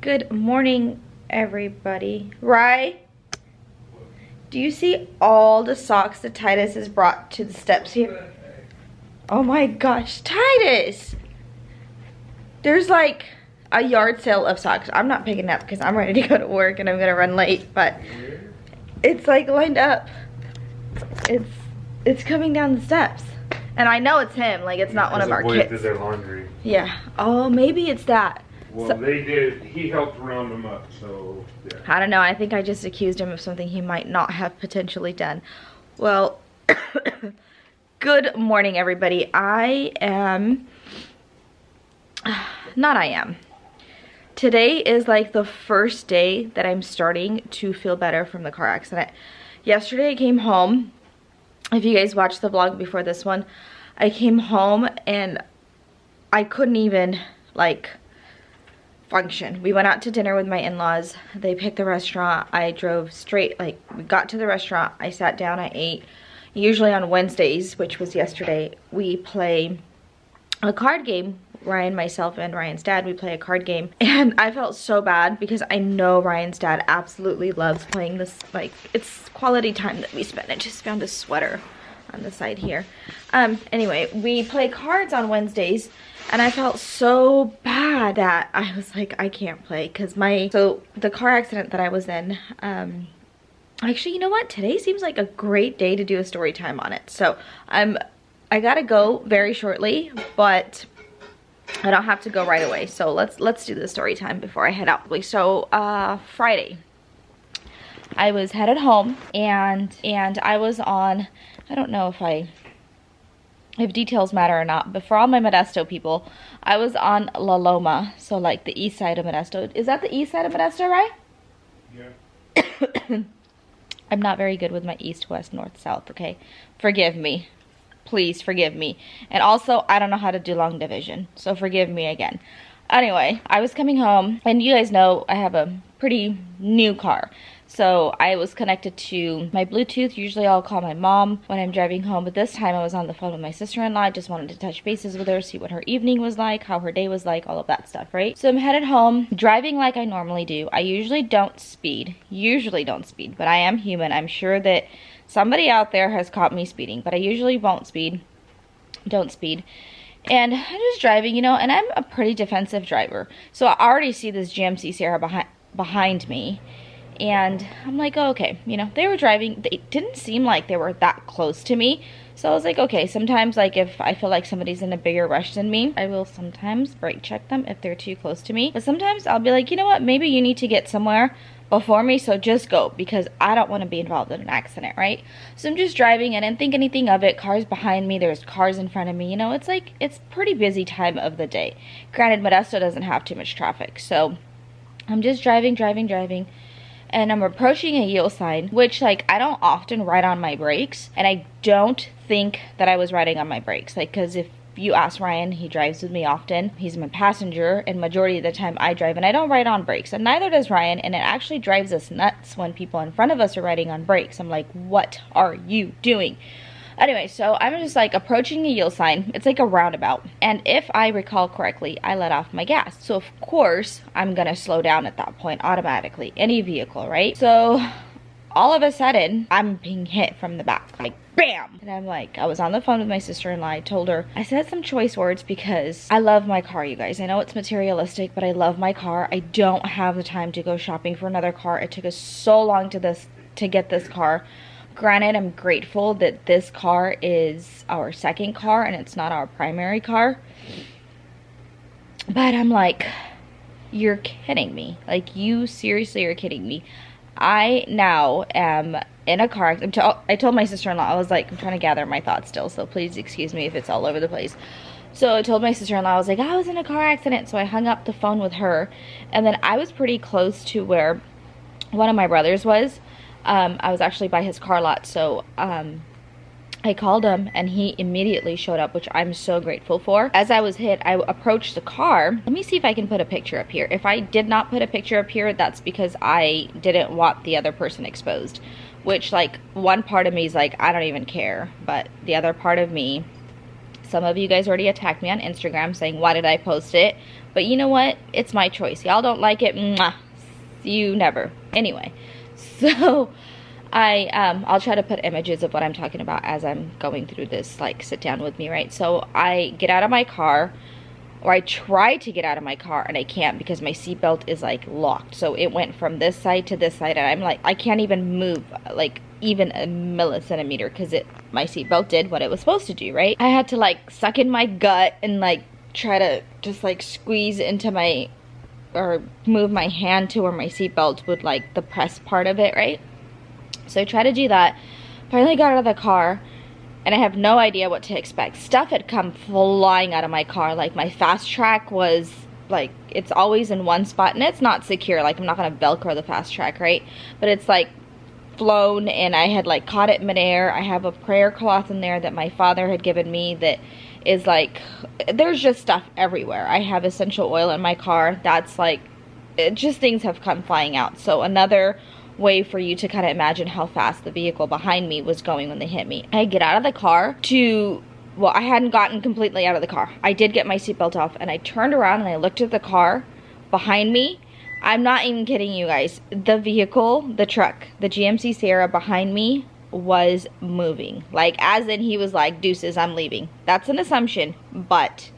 Good morning, everybody. Rye, do you see all the socks that Titus has brought to the steps here? Oh my gosh, Titus! There's like a yard sale of socks. I'm not picking up because I'm ready to go to work and I'm gonna run late, but it's like lined up. It's coming down the steps. And I know it's him, like it's not one of our kids. Did their laundry. Yeah. Oh, maybe it's that. Well, so, they did. He helped round them up, so yeah. I don't know. I think I just accused him of something he might not have potentially done. Well, good morning, everybody. Today is like the first day that I'm starting to feel better from the car accident. Yesterday I came home. If you guys watched the vlog before this one, I came home and I couldn't even like function. We went out to dinner with my in-laws. They picked the restaurant. I drove straight, like we got to the restaurant. I sat down, I ate. Usually on Wednesdays, which was yesterday, we play a card game. Ryan, myself, and Ryan's dad, we play a card game. And I felt so bad because I know Ryan's dad absolutely loves playing this. Like, it's quality time that we spend. I just found a sweater on the side here. Anyway, we play cards on Wednesdays. And I felt so bad that I was like, I can't play because so the car accident that I was in, actually, you know what? Today seems like a great day to do a story time on it. So I gotta go very shortly, but I don't have to go right away. So let's do the story time before I head out. So Friday, I was headed home and I was on, I don't know if details matter or not, but for all my Modesto people, I was on La Loma, so like the east side of Modesto. Is that the east side of Modesto, right? Yeah. I'm not very good with my east, west, north, south, okay? Forgive me. Please forgive me. And also, I don't know how to do long division, so forgive me again. Anyway, I was coming home, and you guys know I have a pretty new car. So I was connected to my Bluetooth. Usually I'll call my mom when I'm driving home, but this time I was on the phone with my sister-in-law. I just wanted to touch bases with her, see what her evening was like, how her day was like, all of that stuff, right? So I'm headed home, driving like I normally do. I usually don't speed, but I am human. I'm sure that somebody out there has caught me speeding, but I usually don't speed. And I'm just driving, you know, and I'm a pretty defensive driver. So I already see this GMC Sierra behind me. And I'm like, oh, okay, you know, they were driving. They didn't seem like they were that close to me. So I was like, okay, sometimes like if I feel like somebody's in a bigger rush than me, I will sometimes brake check them if they're too close to me. But sometimes I'll be like, you know what, maybe you need to get somewhere before me, so just go because I don't want to be involved in an accident, right? So I'm just driving. I didn't think anything of it. Cars behind me, there's cars in front of me. You know, it's like, it's pretty busy time of the day. Granted, Modesto doesn't have too much traffic. So I'm just driving. And I'm approaching a yield sign, which like I don't often ride on my brakes, and I don't think that I was riding on my brakes, like because if you ask Ryan, he drives with me often, he's my passenger, and majority of the time I drive, and I don't ride on brakes, and neither does Ryan, and it actually drives us nuts when people in front of us are riding on brakes. I'm like, what are you doing? Anyway, so I'm just like approaching a yield sign. It's like a roundabout. And if I recall correctly, I let off my gas. So of course, I'm gonna slow down at that point automatically. Any vehicle, right? So all of a sudden, I'm being hit from the back. Like, bam! And I'm like, I was on the phone with my sister-in-law. I told her, I said some choice words because I love my car, you guys. I know it's materialistic, but I love my car. I don't have the time to go shopping for another car. It took us so long to get this car. Granted, I'm grateful that this car is our second car and it's not our primary car. But I'm like, you're kidding me. Like, you seriously are kidding me. I now am in a car. I told my sister-in-law, I was like, I'm trying to gather my thoughts still, so please excuse me if it's all over the place. So I told my sister-in-law, I was like, I was in a car accident. So I hung up the phone with her. And then I was pretty close to where one of my brothers was. I was actually by his car lot, so I called him and he immediately showed up, which I'm so grateful for. As I was hit, I approached the car. Let me see if I can put a picture up here. If I did not put a picture up here, that's because I didn't want the other person exposed, which, like, one part of me is like, I don't even care, but the other part of me, some of you guys already attacked me on Instagram saying, why did I post it? But you know what? It's my choice. Y'all don't like it. Mwah. See you never. Anyway, so I'll try to put images of what I'm talking about as I'm going through this, like, sit down with me, right? So I get out of my car, or I try to get out of my car, and I can't because my seatbelt is, like, locked. So it went from this side to this side, and I'm like, I can't even move, like, even a millicentimeter, because my seatbelt did what it was supposed to do, right? I had to, like, suck in my gut and, like, try to just, like, squeeze into my, or move my hand to where my seatbelt would, like, the press part of it, right? So I tried to do that. Finally got out of the car, and I have no idea what to expect. Stuff had come flying out of my car. Like, my fast track was, like, it's always in one spot, and it's not secure. Like, I'm not gonna Velcro the fast track, right? But it's, like, flown, and I had, like, caught it midair. I have a prayer cloth in there that my father had given me that is, like, there's just stuff everywhere. I have essential oil in my car. That's, like, just things have come flying out. So another way for you to kind of imagine how fast the vehicle behind me was going when they hit me. I get out of the car well, I hadn't gotten completely out of the car. I did get my seatbelt off, and I turned around and I looked at the car behind me. I'm not even kidding you guys. The vehicle, the truck, the GMC Sierra behind me was moving. Like, as in he was like, deuces, I'm leaving. That's an assumption, but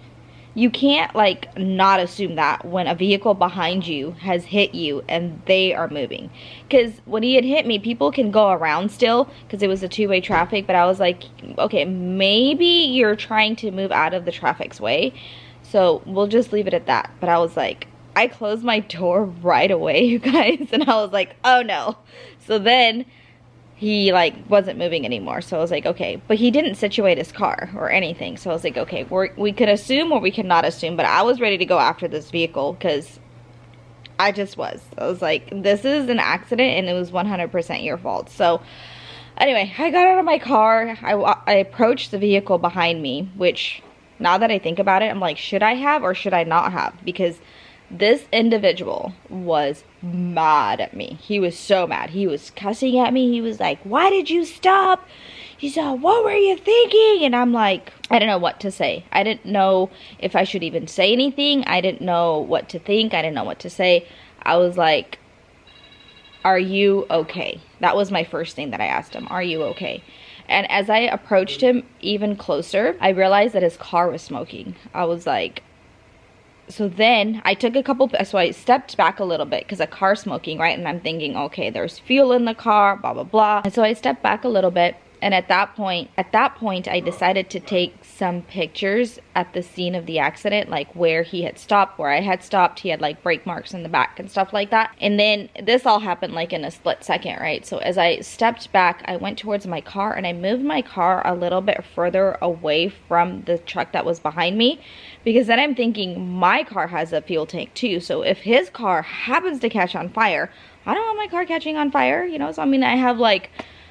you can't, like, not assume that when a vehicle behind you has hit you and they are moving. Because when he had hit me, people can go around still because it was a two-way traffic, but I was like, okay, maybe you're trying to move out of the traffic's way, so we'll just leave it at that. But I was like, I closed my door right away, you guys, and I was like, oh no. So then he, like, wasn't moving anymore. So I was like, okay. But he didn't situate his car or anything. So I was like, okay, we could assume or we could not assume. But I was ready to go after this vehicle because I just was. I was like, this is an accident and it was 100% your fault. So anyway, I got out of my car. I approached the vehicle behind me, which now that I think about it, I'm like, should I have or should I not have? Because this individual was mad at me. He was so mad. He was cussing at me. He was like, why did you stop? He said, what were you thinking? And I'm like, I don't know what to say. I didn't know if I should even say anything. I didn't know what to think. I didn't know what to say. I was like, are you okay? That was my first thing that I asked him. Are you okay? And as I approached him even closer, I realized that his car was smoking. I was like, so then I took so I stepped back a little bit because a car's smoking, right? And I'm thinking, okay, there's fuel in the car, blah, blah, blah. And so I stepped back a little bit. And at that point, I decided to take some pictures at the scene of the accident, like where he had stopped, where I had stopped. He had, like, brake marks in the back and stuff like that. And then this all happened, like, in a split second, right? So as I stepped back, I went towards my car and I moved my car a little bit further away from the truck that was behind me, because then I'm thinking my car has a fuel tank too. So if his car happens to catch on fire, I don't want my car catching on fire, you know? So I mean, I have, like,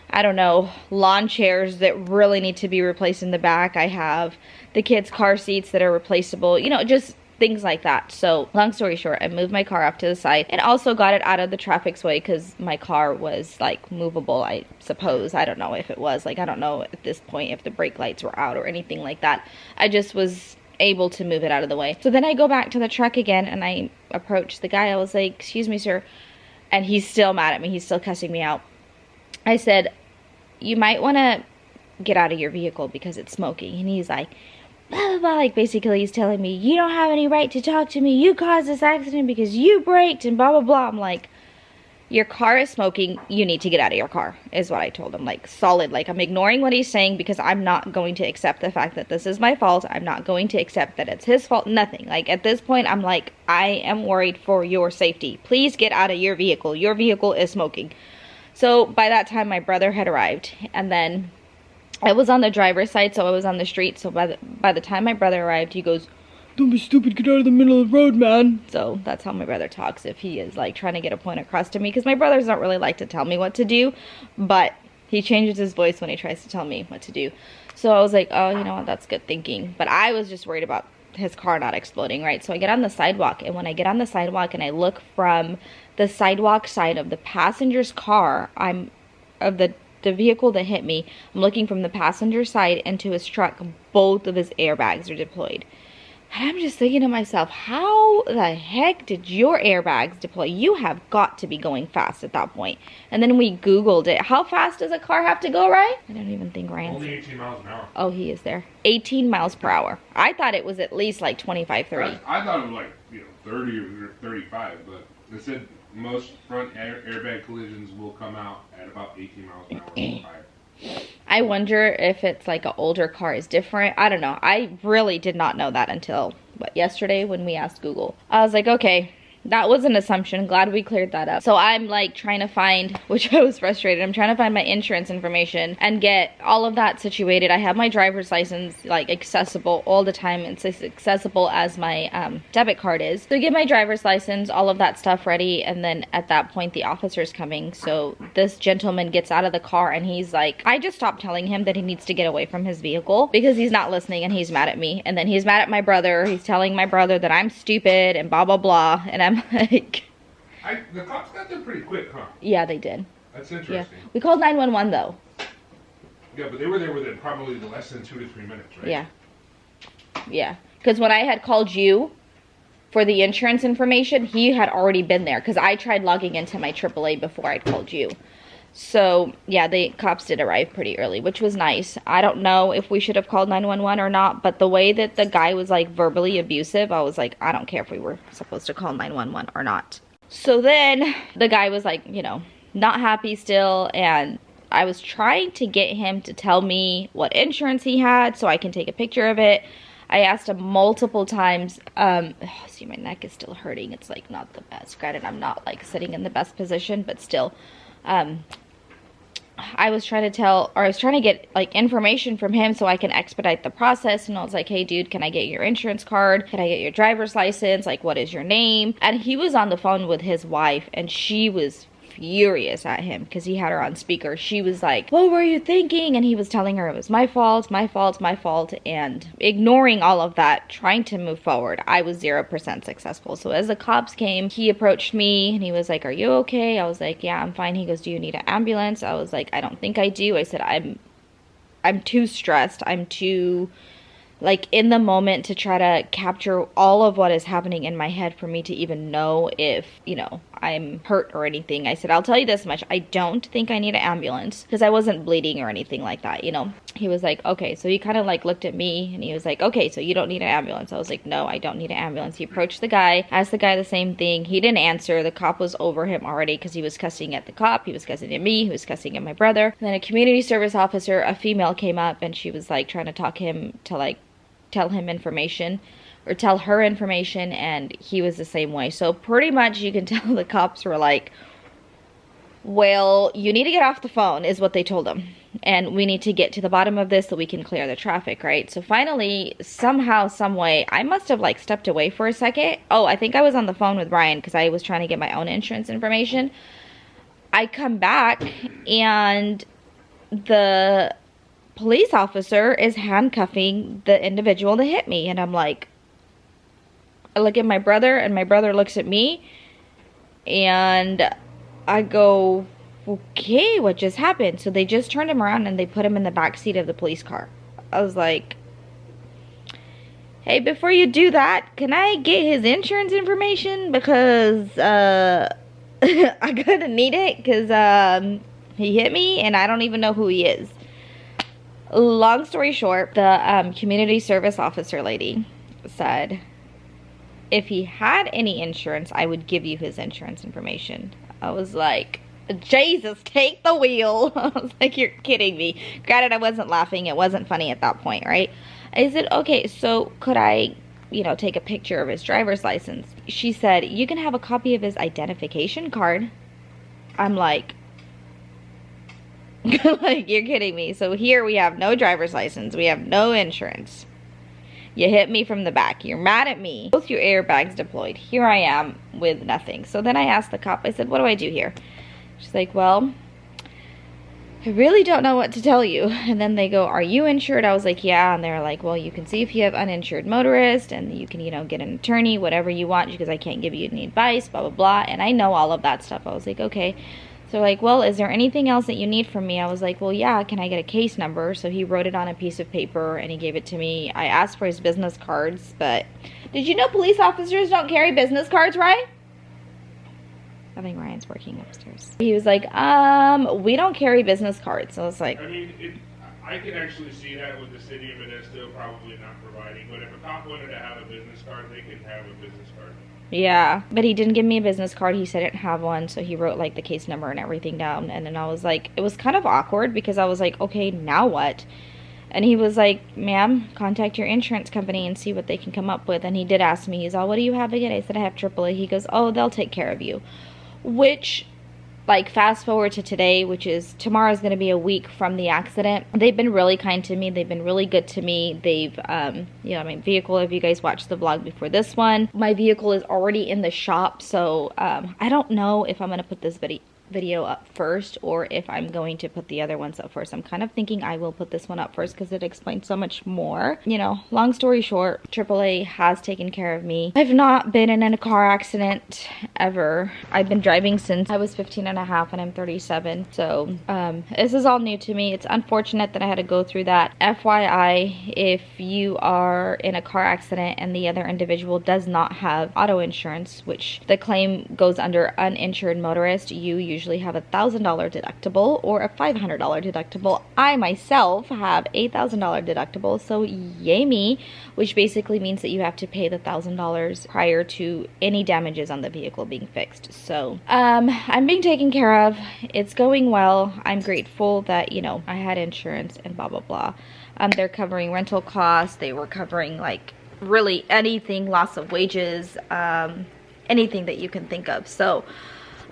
I don't know, lawn chairs that really need to be replaced in the back. I have the kids' car seats that are replaceable, you know, just things like that. So long story short, I moved my car off to the side and also got it out of the traffic's way because my car was, like, movable, I suppose. I don't know if it was, like, I don't know at this point if the brake lights were out or anything like that. I just was able to move it out of the way. So then I go back to the truck again and I approach the guy. I was like, excuse me, sir. And he's still mad at me. He's still cussing me out. I said, you might want to get out of your vehicle because it's smoking. And he's like, blah, blah, blah. Like, basically he's telling me, you don't have any right to talk to me. You caused this accident because you braked and blah, blah, blah. I'm like, your car is smoking. You need to get out of your car, is what I told him. Like, solid. Like, I'm ignoring what he's saying because I'm not going to accept the fact that this is my fault. I'm not going to accept that it's his fault. Nothing. Like, at this point, I'm like, I am worried for your safety. Please get out of your vehicle. Your vehicle is smoking. So by that time, my brother had arrived, and then I was on the driver's side, so I was on the street. So by the time my brother arrived, he goes, don't be stupid, get out of the middle of the road, man. So that's how my brother talks if he is, like, trying to get a point across to me, because my brothers don't really like to tell me what to do, but he changes his voice when he tries to tell me what to do. So I was like, oh, you know what, that's good thinking. But I was just worried about his car not exploding, right? So I get on the sidewalk, and when I get on the sidewalk and I look from the sidewalk side of the passenger's car, the vehicle that hit me, I'm looking from the passenger side into his truck. Both of his airbags are deployed. And I'm just thinking to myself, how the heck did your airbags deploy? You have got to be going fast at that point. And then we Googled it. How fast does a car have to go, Ryan? I don't even think Ryan's... Only 18 miles an hour. Oh, he is there. 18 miles per hour. I thought it was at least like 25, 30. I thought it was like, 30 or 35, but they said most front airbag collisions will come out at about 18 miles an hour. I wonder if it's like an older car is different. I don't know. I really did not know that until yesterday when we asked Google. I was like, okay, that was an assumption. Glad we cleared that up. So I'm like trying to find, which I was frustrated, I'm trying to find my insurance information and get all of that situated. I have my driver's license like accessible all the time. It's as accessible as my debit card is. So get my driver's license, all of that stuff ready, and then at that point the officer's coming. So this gentleman gets out of the car and he's like, I just stopped telling him that he needs to get away from his vehicle because he's not listening and he's mad at me. And then he's mad at my brother. He's telling my brother that I'm stupid and blah blah blah. And I'm like, the cops got there pretty quick, huh? Yeah, they did. That's interesting. Yeah. We called 911 though. Yeah, but they were there within probably less than 2 to 3 minutes, right? Yeah. Yeah. Because when I had called you for the insurance information, he had already been there. Because I tried logging into my AAA before I'd called you. So, yeah, the cops did arrive pretty early, which was nice. I don't know if we should have called 911 or not, but the way that the guy was, like, verbally abusive, I was like, I don't care if we were supposed to call 911 or not. So then the guy was, like, not happy still, and I was trying to get him to tell me what insurance he had so I can take a picture of it. I asked him multiple times. See, my neck is still hurting. It's, like, not the best. Granted, I'm not, like, sitting in the best position, but still. I was trying to get like information from him so I can expedite the process, and I was like, hey dude, can I get your insurance card? Can I get your driver's license? Like, what is your name? And he was on the phone with his wife and she was furious at him because he had her on speaker. She was like, what were you thinking? And he was telling her it was my fault, and ignoring all of that, trying to move forward. I was 0% successful. So as the cops came, he approached me and he was like, are you okay? I was like, yeah, I'm fine. He goes, do you need an ambulance? I was like, I don't think I do. I said, I'm too stressed. I'm too like in the moment to try to capture all of what is happening in my head for me to even know if, I'm hurt or anything. I said, I'll tell you this much. I don't think I need an ambulance because I wasn't bleeding or anything like that, He was like, okay. So he kind of like looked at me and he was like, okay, so you don't need an ambulance. I was like, no, I don't need an ambulance. He approached the guy, asked the guy the same thing. He didn't answer. The cop was over him already because he was cussing at the cop. He was cussing at me. He was cussing at my brother. And then a community service officer, a female, came up and she was like trying to talk him to like tell him information or tell her information, and he was the same way. So pretty much you can tell the cops were like, well, you need to get off the phone is what they told him, and we need to get to the bottom of this so we can clear the traffic, right? So finally, somehow, some way, I must have like stepped away for a second. Oh, I think I was on the phone with Ryan because I was trying to get my own insurance information. I come back and the police officer is handcuffing the individual that hit me, and I'm like, I look at my brother and my brother looks at me and I go, okay, what just happened? So they just turned him around and they put him in the back seat of the police car. I was like, hey, before you do that, can I get his insurance information? Because I'm gonna need it because he hit me and I don't even know who he is. Long story short, the community service officer lady said, if he had any insurance, I would give you his insurance information. I was like, Jesus, take the wheel. I was like, you're kidding me. Granted, I wasn't laughing. It wasn't funny at that point, right? I said, okay, so could I, take a picture of his driver's license? She said, you can have a copy of his identification card. I'm like, like, you're kidding me. So here we have no driver's license. We have no insurance. You hit me from the back. You're mad at me. Both your airbags deployed. Here I am with nothing. So then I asked the cop, I said, what do I do here? She's like, well, I really don't know what to tell you. And then they go, are you insured? I was like, yeah. And they're like, well, you can see if you have uninsured motorist and you can, get an attorney, whatever you want, because I can't give you any advice, blah, blah, blah. And I know all of that stuff. I was like, okay. So like, well, is there anything else that you need from me? I was like, well, yeah, can I get a case number? So he wrote it on a piece of paper and he gave it to me. I asked for his business cards, but did you know police officers don't carry business cards, right? I think Ryan's working upstairs. He was like, we don't carry business cards. So I was like, I mean, I can actually see that with the city of Modesto probably not providing, but if a cop wanted to have a business card, they can have a business card. yeah, but he didn't give me a business card. He said I didn't have one, so he wrote like the case number and everything down. And then I was like, it was kind of awkward because I was like, okay, now what? And he was like, ma'am, contact your insurance company and see what they can come up with. And he did ask me, he's all, what do you have again? I said, I have AAA. He goes, oh, they'll take care of you. Which, like, fast forward to today, which is tomorrow's going to be a week from the accident. They've been really kind to me. They've been really good to me. They've, you know, my vehicle, if you guys watched the vlog before this one, my vehicle is already in the shop. So I don't know if I'm going to put this video up first or if I'm going to put the other ones up first. I'm kind of thinking I will put this one up first because it explains so much more. You know, long story short, AAA has taken care of me. I've not been in a car accident ever. I've been driving since I was 15 and a half and I'm 37. So this is all new to me. It's unfortunate that I had to go through that. FYI, if you are in a car accident and the other individual does not have auto insurance, which the claim goes under uninsured motorist, you usually have $1,000 deductible or a $500 deductible. I myself have a $1,000 deductible, so yay me, which basically means that you have to pay the $1,000 prior to any damages on the vehicle being fixed. So I'm being taken care of. It's going well. I'm grateful that, you know, I had insurance and blah blah blah. They're covering rental costs. They were covering like really anything, loss of wages, anything that you can think of. So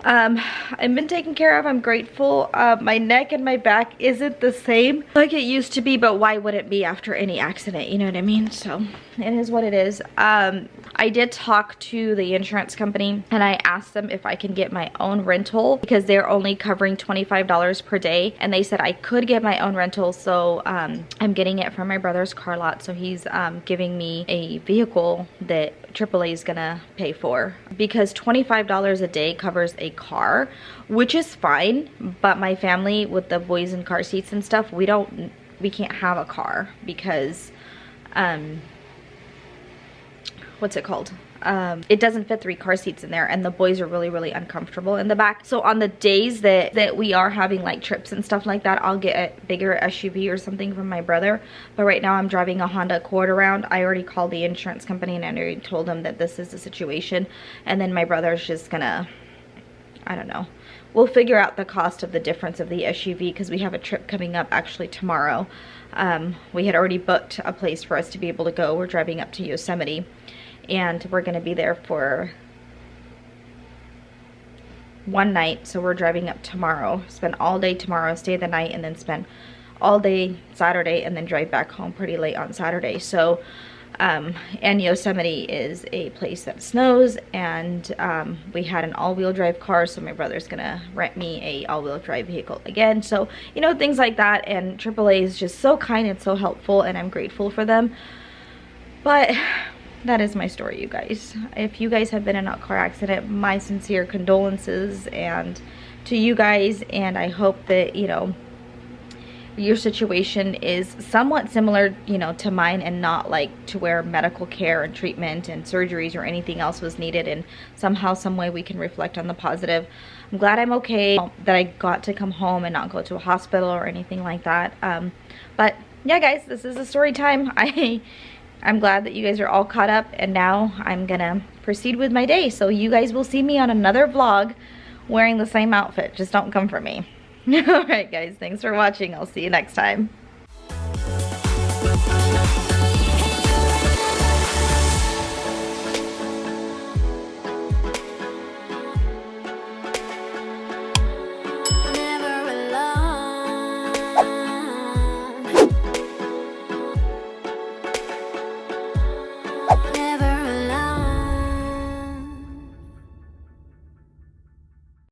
I've been taken care of. I'm grateful. My neck and my back isn't the same like it used to be, but why would it be after any accident? You know what I mean? So it is what it is. I did talk to the insurance company and I asked them if I can get my own rental because they're only covering $25 per day. And they said I could get my own rental. So I'm getting it from my brother's car lot. So he's giving me a vehicle that AAA is gonna pay for because $25 a day covers a car, which is fine, but my family with the boys in car seats and stuff, we can't have a car because what's it called? It doesn't fit 3 car seats in there and the boys are really uncomfortable in the back. So on the days that we are having like trips and stuff like that, I'll get a bigger SUV or something from my brother. But right now I'm driving a Honda Accord around. I already called the insurance company and I already told them that this is the situation. And then my brother's just gonna, I don't know. We'll figure out the cost of the difference of the SUV because we have a trip coming up actually tomorrow. We had already booked a place for us to be able to go. We're driving up to Yosemite. And we're going to be there for one night. So we're driving up tomorrow. Spend all day tomorrow, stay the night, and then spend all day Saturday, and then drive back home pretty late on Saturday. So, and Yosemite is a place that snows, and we had an all-wheel drive car, so my brother's going to rent me a all-wheel drive vehicle again. So, you know, things like that. And AAA is just so kind and so helpful, and I'm grateful for them. But that is my story, you guys. If you guys have been in a car accident, my sincere condolences and to you guys, and I hope that, you know, your situation is somewhat similar, you know, to mine and not like to where medical care and treatment and surgeries or anything else was needed, and somehow, some way we can reflect on the positive. I'm glad I'm okay, that I got to come home and not go to a hospital or anything like that. But yeah, guys, this is the story time. I'm glad that you guys are all caught up, and now I'm gonna proceed with my day. So you guys will see me on another vlog wearing the same outfit. Just don't come for me. Alright guys, thanks for watching. I'll see you next time.